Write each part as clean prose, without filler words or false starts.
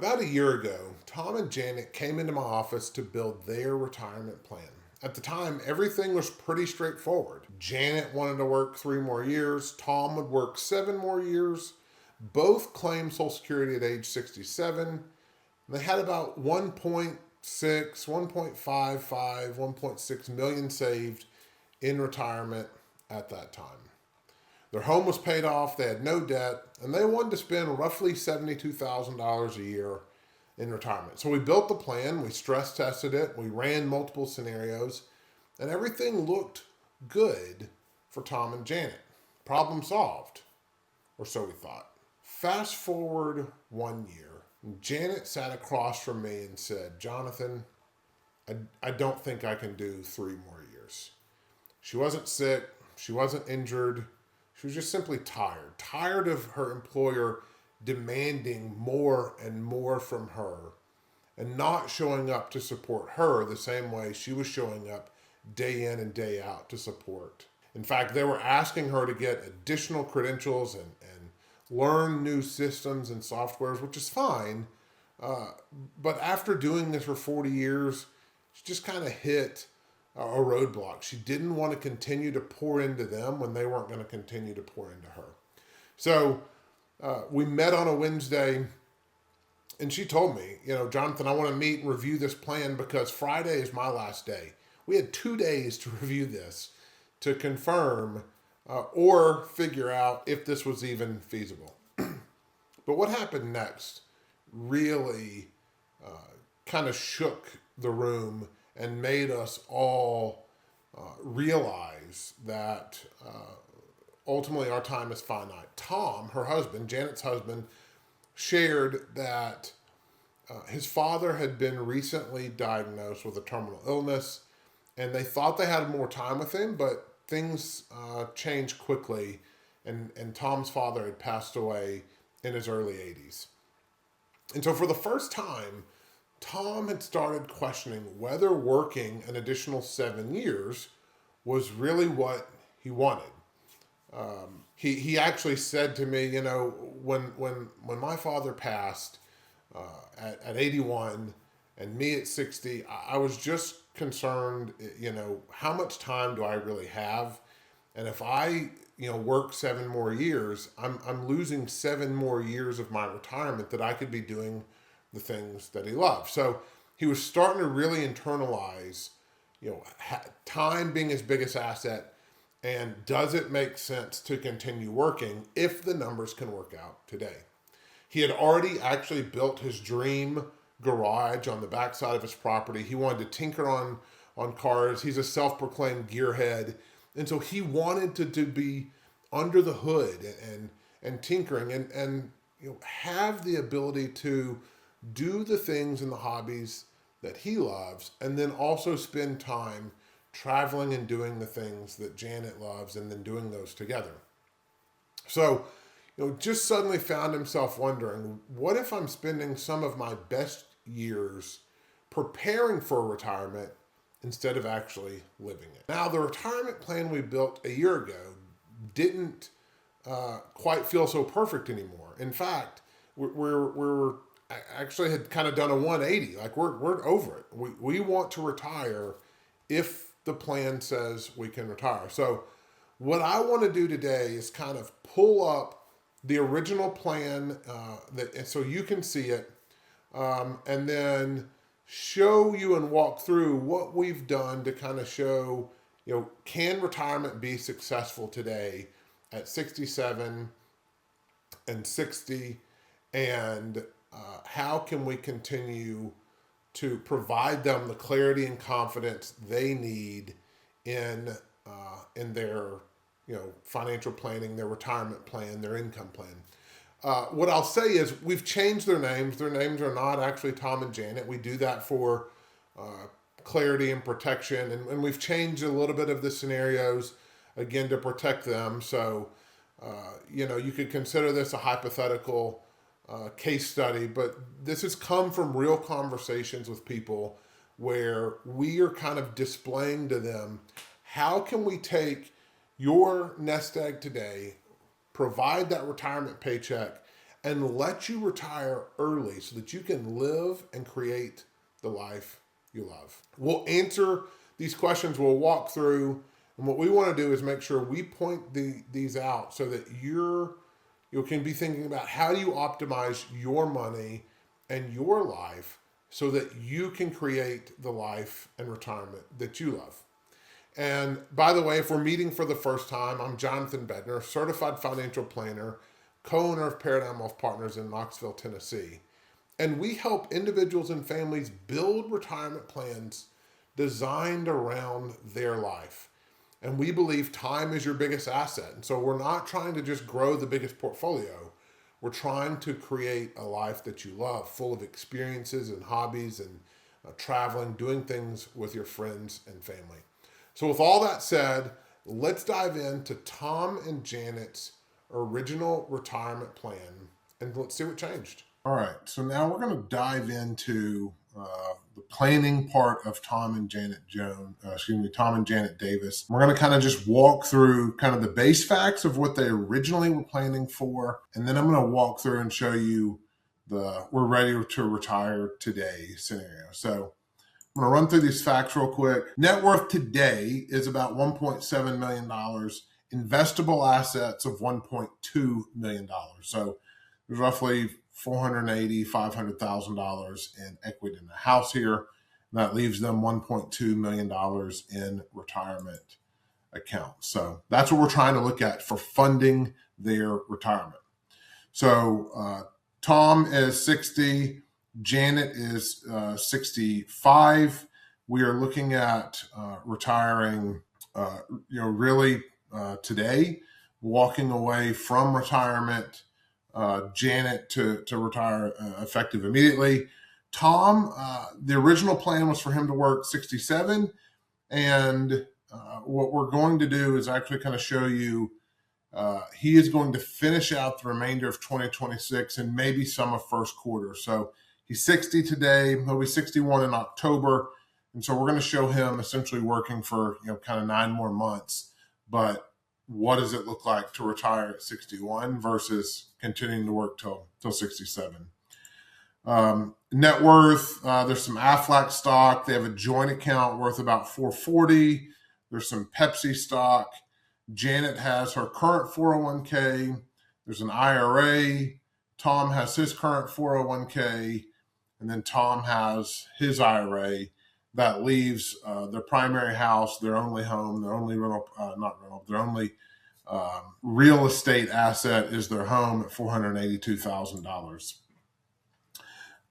About a year ago, Tom and Janet came into my office to build their retirement plan. At the time, everything was pretty straightforward. Janet wanted to work 3 more years, Tom would work 7 more years. Both claimed Social Security at age 67. They had about 1.6, 1.55, 1.6 million saved in retirement at that time. Their home was paid off, they had no debt, and they wanted to spend roughly $72,000 a year in retirement. So we built the plan, we stress tested it, we ran multiple scenarios, and everything looked good for Tom and Janet. Problem solved, or so we thought. Fast forward 1 year, Janet sat across from me and said, Jonathan, I don't think I can do 3 more years. She wasn't sick, she wasn't injured, she was just simply tired of her employer demanding more and more from her and not showing up to support her the same way she was showing up day in and day out to support. In fact, they were asking her to get additional credentials and learn new systems and softwares, which is fine. But after doing this for 40 years, she just kind of hit a roadblock. She didn't want to continue to pour into them when they weren't going to continue to pour into her. So we met on a Wednesday, and she told me, Jonathan, I want to meet and review this plan because Friday is my last day. We had 2 days to review this to confirm or figure out if this was even feasible. But what happened next really kind of shook the room and made us all realize that ultimately our time is finite. Tom, her husband, Janet's husband, shared that his father had been recently diagnosed with a terminal illness, and they thought they had more time with him, but things changed quickly, and Tom's father had passed away in his early 80s. And so for the first time, Tom had started questioning whether working an additional 7 years was really what he wanted. He actually said to me, when my father passed at 81 and me at 60, I was just concerned, how much time do I really have? And if I, work 7 more years, I'm losing 7 more years of my retirement that I could be doing the things that he loved. So he was starting to really internalize, time being his biggest asset, and does it make sense to continue working if the numbers can work out today? He had already actually built his dream garage on the backside of his property. He wanted to tinker on cars. He's a self-proclaimed gearhead. And so he wanted to be under the hood and tinkering and have the ability to do the things and the hobbies that he loves, and then also spend time traveling and doing the things that Janet loves, and then doing those together. So, just suddenly found himself wondering, what if I'm spending some of my best years preparing for retirement instead of actually living it? Now, the retirement plan we built a year ago didn't quite feel so perfect anymore. In fact, we're actually had kind of done a 180. Like we're over it. We want to retire if the plan says we can retire. So what I want to do today is kind of pull up the original plan so you can see it, and then show you and walk through what we've done to kind of show, can retirement be successful today at 67 and 60, and how can we continue to provide them the clarity and confidence they need in their financial planning, their retirement plan, their income plan. What I'll say is we've changed their names. Their names are not actually Tom and Janet. We do that for clarity and protection, and we've changed a little bit of the scenarios again to protect them. So you could consider this a hypothetical case study, but this has come from real conversations with people where we are kind of displaying to them, how can we take your nest egg today, provide that retirement paycheck, and let you retire early so that you can live and create the life you love. We'll answer these questions, we'll walk through, and what we want to do is make sure we point these out so that you can be thinking about how do you optimize your money and your life so that you can create the life and retirement that you love. And by the way, if we're meeting for the first time, I'm Jonathan Bedner, certified financial planner, co-owner of Paradigm Wealth Partners in Knoxville, Tennessee. And we help individuals and families build retirement plans designed around their life. And we believe time is your biggest asset. And so we're not trying to just grow the biggest portfolio. We're trying to create a life that you love, full of experiences and hobbies and traveling, doing things with your friends and family. So with all that said, let's dive into Tom and Janet's original retirement plan and let's see what changed. All right, so now we're going to dive into the planning part of Tom and Janet Davis. We're going to kind of just walk through kind of the base facts of what they originally were planning for, and then I'm going to walk through and show you the we're ready to retire today scenario. So I'm going to run through these facts real quick. Net worth today is about $1.7 million, investable assets of $1.2 million. So there's roughly $480,000, $500,000 in equity in the house here. That leaves them $1.2 million in retirement accounts. So that's what we're trying to look at for funding their retirement. So Tom is 60, Janet is 65. We are looking at retiring, really today, walking away from retirement. Janet to retire effective immediately. Tom, the original plan was for him to work 67. And what we're going to do is actually kind of show you he is going to finish out the remainder of 2026 and maybe some of first quarter. So he's 60 today. He'll be 61 in October. And so we're going to show him essentially working for, kind of 9 more months. But what does it look like to retire at 61 versus continuing to work till 67? Net worth, there's some Aflac stock. They have a joint account worth about $440. There's some Pepsi stock. Janet has her current 401k. There's an IRA. Tom has his current 401k. And then Tom has his IRA. That leaves their primary house, their only home, their only their only real estate asset is their home at $482,000.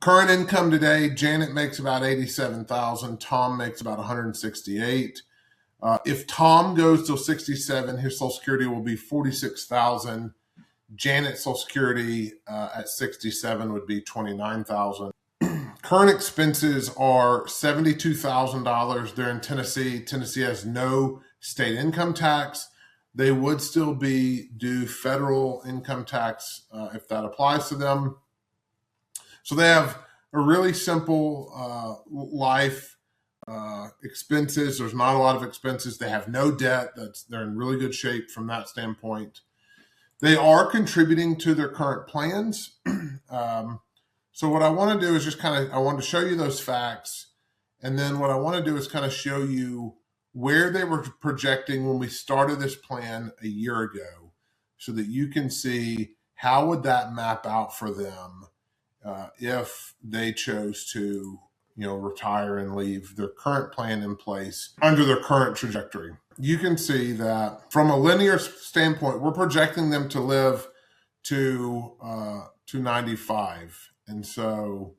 Current income today, Janet makes about $87,000. Tom makes about $168,000. If Tom goes till 67, his Social Security will be $46,000. Janet's Social Security at 67 would be $29,000. Current expenses are $72,000. They're in Tennessee. Tennessee has no state income tax. They would still be due federal income tax if that applies to them. So they have a really simple life expenses. There's not a lot of expenses. They have no debt. They're in really good shape from that standpoint. They are contributing to their current plans. So what I want to do is I want to show you those facts. And then what I want to do is kind of show you where they were projecting when we started this plan a year ago so that you can see how would that map out for them if they chose to, retire and leave their current plan in place under their current trajectory. You can see that from a linear standpoint, we're projecting them to live to 95. And so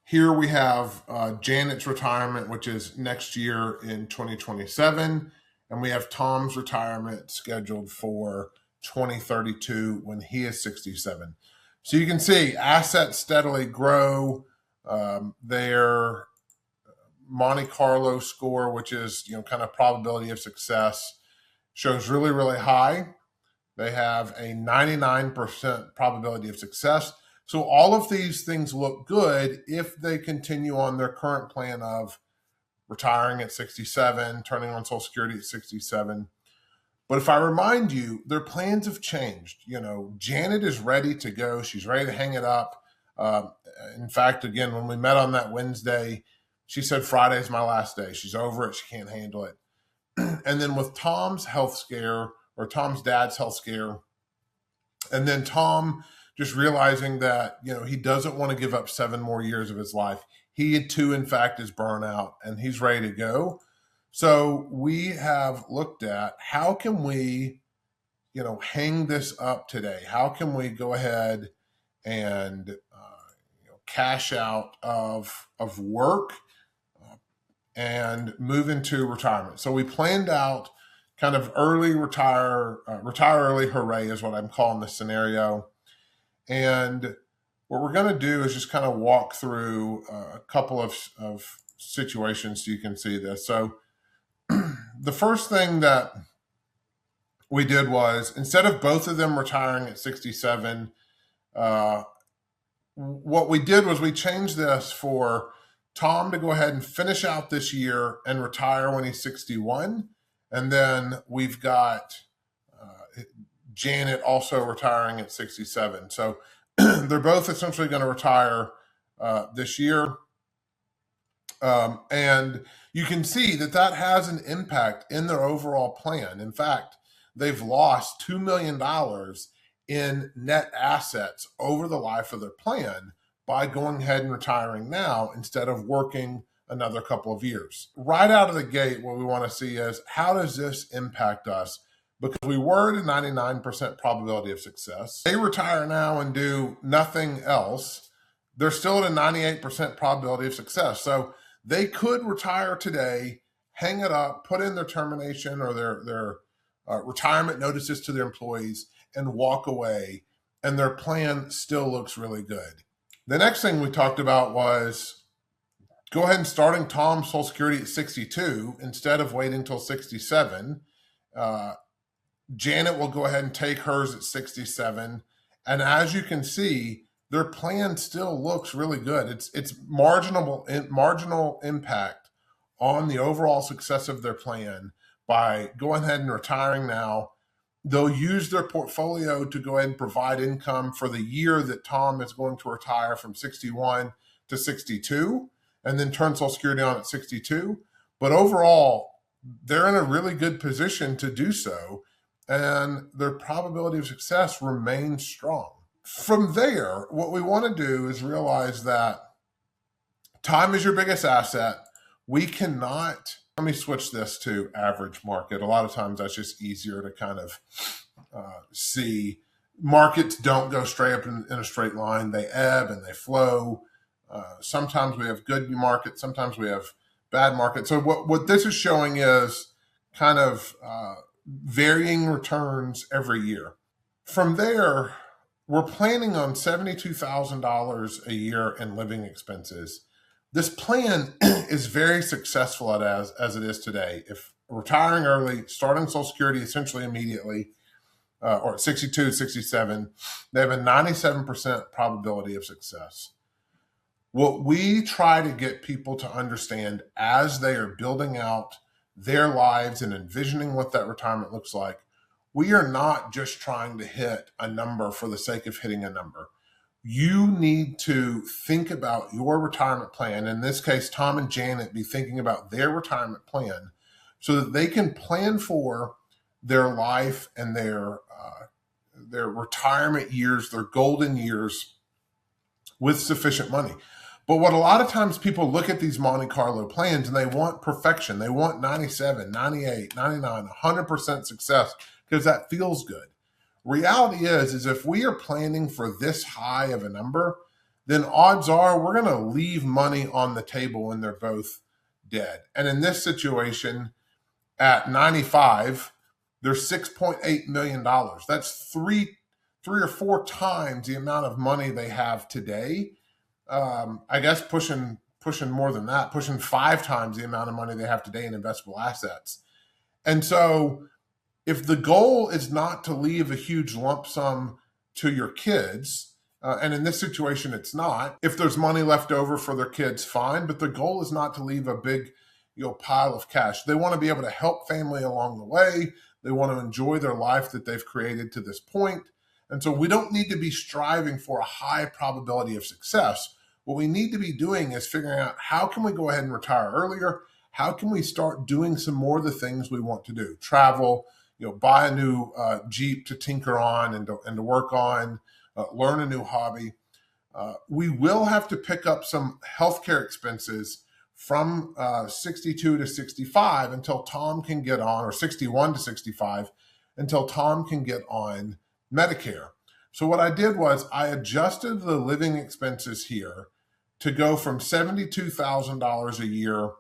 here we have Janet's retirement, which is next year in 2027. And we have Tom's retirement scheduled for 2032 when he is 67. So you can see assets steadily grow. Their Monte Carlo score, which is, kind of probability of success, shows really, really high. They have a 99% probability of success. So all of these things look good if they continue on their current plan of retiring at 67, turning on Social Security at 67. But if I remind you, their plans have changed. Janet is ready to go. She's ready to hang it up. Um, in fact, again, when we met on that Wednesday, she said Friday's my last day. She's over it. She can't handle it. And then with Tom's health scare, or Tom's dad's health scare, and then Tom just realizing that, he doesn't want to give up 7 more years of his life. He too, in fact, is burnout and he's ready to go. So we have looked at how can we, hang this up today? How can we go ahead and cash out of work and move into retirement? So we planned out kind of early retire early hooray is what I'm calling this scenario. And what we're going to do is just kind of walk through a couple of situations so you can see this. So the first thing that we did was, instead of both of them retiring at 67, what we did was we changed this for Tom to go ahead and finish out this year and retire when he's 61. And then we've got Janet also retiring at 67. So they're both essentially going to retire this year. And you can see that has an impact in their overall plan. In fact, they've lost $2 million in net assets over the life of their plan by going ahead and retiring now instead of working another couple of years. Right out of the gate, what we want to see is, how does this impact us? Because we were at a 99% probability of success. They retire now and do nothing else. They're still at a 98% probability of success. So they could retire today, hang it up, put in their termination or their retirement notices to their employees and walk away, and their plan still looks really good. The next thing we talked about was go ahead and starting Tom's Social Security at 62 instead of waiting till 67. Janet will go ahead and take hers at 67. And as you can see, their plan still looks really good. It's marginal impact on the overall success of their plan by going ahead and retiring now. They'll use their portfolio to go ahead and provide income for the year that Tom is going to retire from 61 to 62, and then turn Social Security on at 62. But overall, they're in a really good position to do so, and their probability of success remains strong. From there, what we want to do is realize that time is your biggest asset. We cannot, let me switch this to average market. A lot of times that's just easier to kind of see. Markets don't go straight up in a straight line. They ebb and they flow. Sometimes we have good markets. Sometimes we have bad markets. So what this is showing is kind of varying returns every year. From there, we're planning on $72,000 a year in living expenses. This plan is very successful as it is today. If retiring early, starting Social Security essentially immediately, or at 62, 67, they have a 97% probability of success. What we try to get people to understand as they are building out their lives and envisioning what that retirement looks like, we are not just trying to hit a number for the sake of hitting a number. You need to think about your retirement plan. In this case, Tom and Janet be thinking about their retirement plan so that they can plan for their life and their retirement years, their golden years, with sufficient money. But what a lot of times people look at these Monte Carlo plans and they want perfection. They want 97, 98, 99, 100% success because that feels good. Reality is if we are planning for this high of a number, then odds are we're going to leave money on the table when they're both dead. And in this situation, at 95, there's $6.8 million. That's three or four times the amount of money they have today. I guess pushing more than that, pushing 5 times the amount of money they have today in investable assets. And so if the goal is not to leave a huge lump sum to your kids, and in this situation, it's not. If there's money left over for their kids, fine. But the goal is not to leave a big pile of cash. They want to be able to help family along the way. They want to enjoy their life that they've created to this point. And so we don't need to be striving for a high probability of success. What we need to be doing is figuring out how can we go ahead and retire earlier? How can we start doing some more of the things we want to do? Travel, buy a new Jeep to tinker on and to work on, learn a new hobby. We will have to pick up some healthcare expenses from 62 to 65 until Tom can get on, or 61 to 65 until Tom can get on Medicare. So what I did was I adjusted the living expenses here to go from $72,000 a year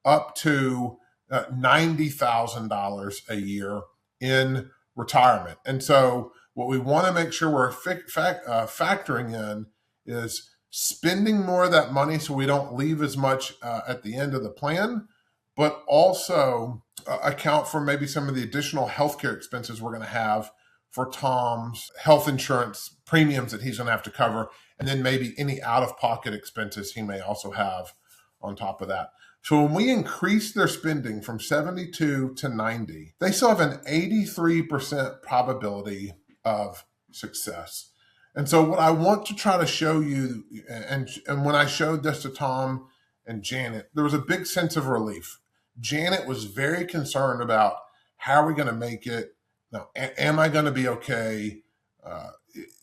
up to $90,000 a year in retirement. And so what we want to make sure we're factoring in is spending more of that money so we don't leave as much at the end of the plan, but also account for maybe some of the additional healthcare expenses we're going to have for Tom's health insurance premiums that he's going to have to cover, and then maybe any out-of-pocket expenses he may also have on top of that. So when we increase their spending from 72 to 90, they still have an 83% probability of success. And so what I want to try to show you, and when I showed this to Tom and Janet, there was a big sense of relief. Janet was very concerned about, how are we going to make it? Now, am I going to be okay?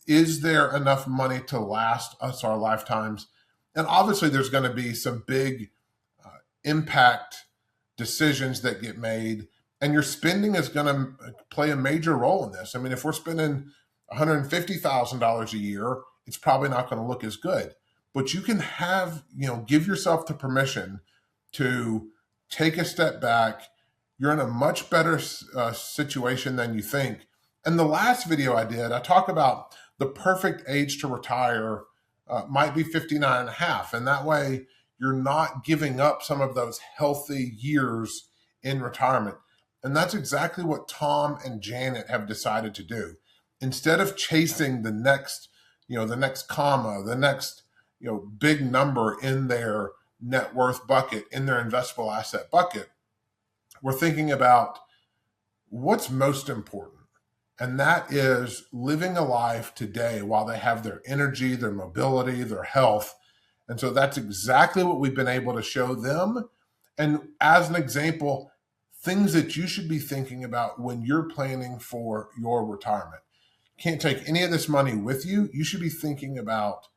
Is there enough money to last us our lifetimes? And obviously there's going to be some big impact decisions that get made, and your spending is going to play a major role in this. I mean, if we're spending $150,000 a year, it's probably not going to look as good. But you can have, give yourself the permission to take a step back. You're in a much better situation than you think. And the last video I did, I talk about the perfect age to retire might be 59 and a half. And that way you're not giving up some of those healthy years in retirement. And that's exactly what Tom and Janet have decided to do. Instead of chasing the next comma, the next, big number in their net worth bucket, in their investable asset bucket, we're thinking about what's most important. And that is living a life today while they have their energy, their mobility, their health. And so that's exactly what we've been able to show them. And as an example, things that you should be thinking about when you're planning for your retirement. You can't take any of this money with you. You should be thinking about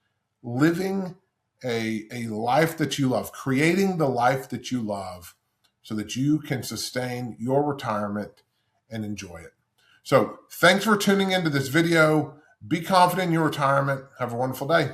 living a life that you love, creating the life that you love so that you can sustain your retirement and enjoy it. So thanks for tuning into this video. Be confident in your retirement. Have a wonderful day.